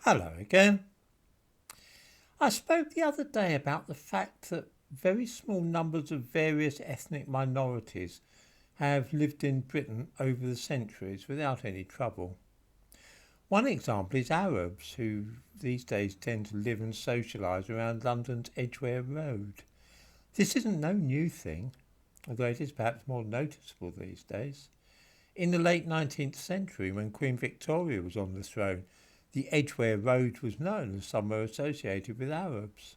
Hello again. I spoke the other day about the fact that very small numbers of various ethnic minorities have lived in Britain over the centuries without any trouble. One example is Arabs, who these days tend to live and socialise around London's Edgware Road. This isn't no new thing, although it is perhaps more noticeable these days. In the late 19th century, when Queen Victoria was on the throne, the Edgware Road was known as somewhere associated with Arabs.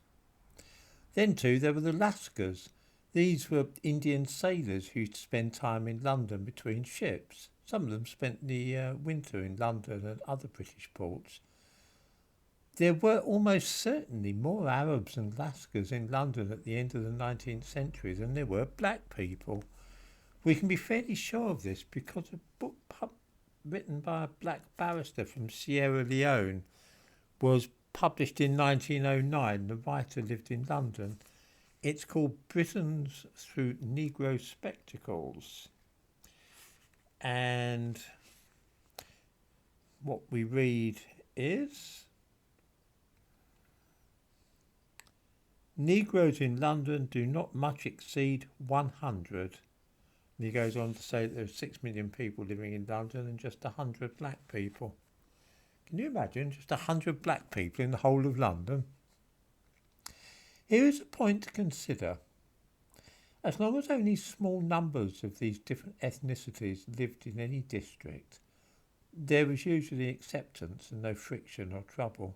Then, too, there were the Lascars. These were Indian sailors who used to spend time in London between ships. Some of them spent the winter in London and other British ports. There were almost certainly more Arabs and Lascars in London at the end of the 19th century than there were black people. We can be fairly sure of this because a book written by a black barrister from Sierra Leone was published in 1909. The writer lived in London. It's called Britons Through Negro Spectacles. And what we read is: Negroes in London do not much exceed 100. And he goes on to say that there are 6 million people living in London and just 100 black people. Can you imagine just 100 black people in the whole of London? Here is a point to consider. As long as only small numbers of these different ethnicities lived in any district, there was usually acceptance and no friction or trouble.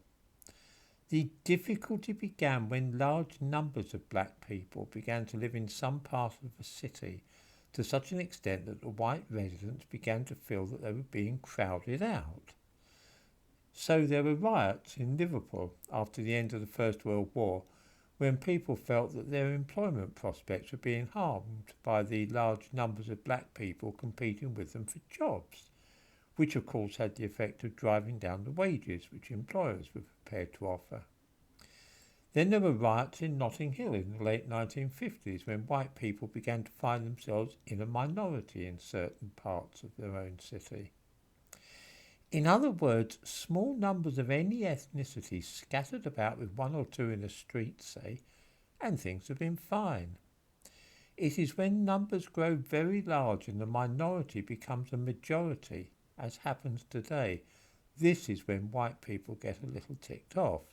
The difficulty began when large numbers of black people began to live in some part of a city to such an extent that the white residents began to feel that they were being crowded out. So there were riots in Liverpool after the end of the First World War, when people felt that their employment prospects were being harmed by the large numbers of black people competing with them for jobs, which of course had the effect of driving down the wages which employers were prepared to offer. Then there were riots in Notting Hill in the late 1950s, when white people began to find themselves in a minority in certain parts of their own city. In other words, small numbers of any ethnicity scattered about with one or two in a street, say, and things have been fine. It is when numbers grow very large and the minority becomes a majority, as happens today, this is when white people get a little ticked off.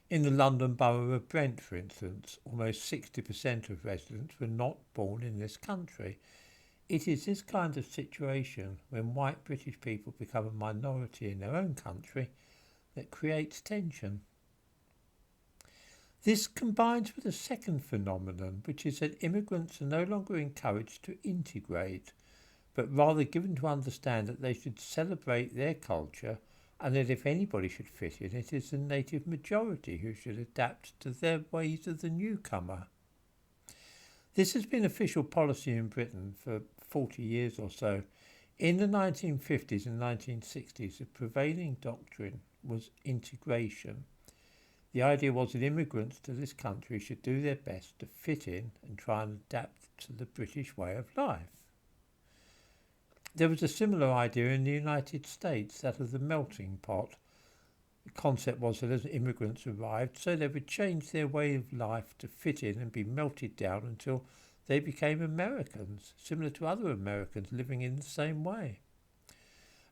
In the London borough of Brent, for instance, almost 60% of residents were not born in this country. It is this kind of situation, when white British people become a minority in their own country, that creates tension. This combines with a second phenomenon, which is that immigrants are no longer encouraged to integrate, but rather given to understand that they should celebrate their culture, and that if anybody should fit in, it is the native majority who should adapt to their ways of the newcomer. This has been official policy in Britain for 40 years or so. In the 1950s and 1960s, the prevailing doctrine was integration. The idea was that immigrants to this country should do their best to fit in and try and adapt to the British way of life. There was a similar idea in the United States, that of the melting pot. The concept was that as immigrants arrived, so they would change their way of life to fit in and be melted down until they became Americans, similar to other Americans living in the same way.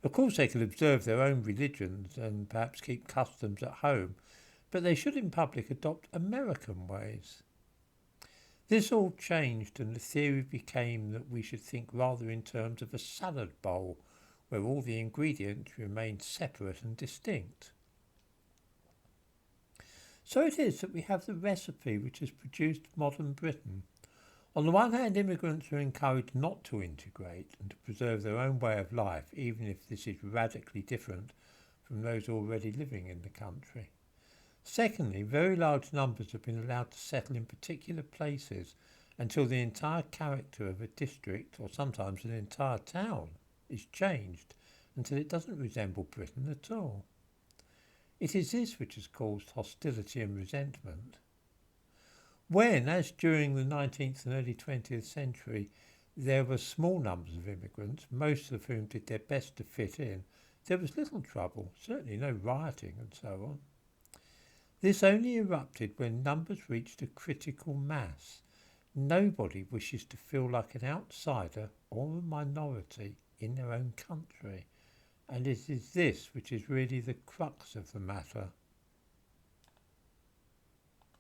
Of course, they could observe their own religions and perhaps keep customs at home, but they should in public adopt American ways. This all changed, and the theory became that we should think rather in terms of a salad bowl, where all the ingredients remain separate and distinct. So it is that we have the recipe which has produced modern Britain. On the one hand, immigrants are encouraged not to integrate and to preserve their own way of life, even if this is radically different from those already living in the country. Secondly, very large numbers have been allowed to settle in particular places until the entire character of a district, or sometimes an entire town, is changed, until it doesn't resemble Britain at all. It is this which has caused hostility and resentment. When, as during the 19th and early 20th century, there were small numbers of immigrants, most of whom did their best to fit in, There was little trouble, certainly no rioting and so on. This only erupted when numbers reached a critical mass. Nobody wishes to feel like an outsider or a minority in their own country, and it is this which is really the crux of the matter.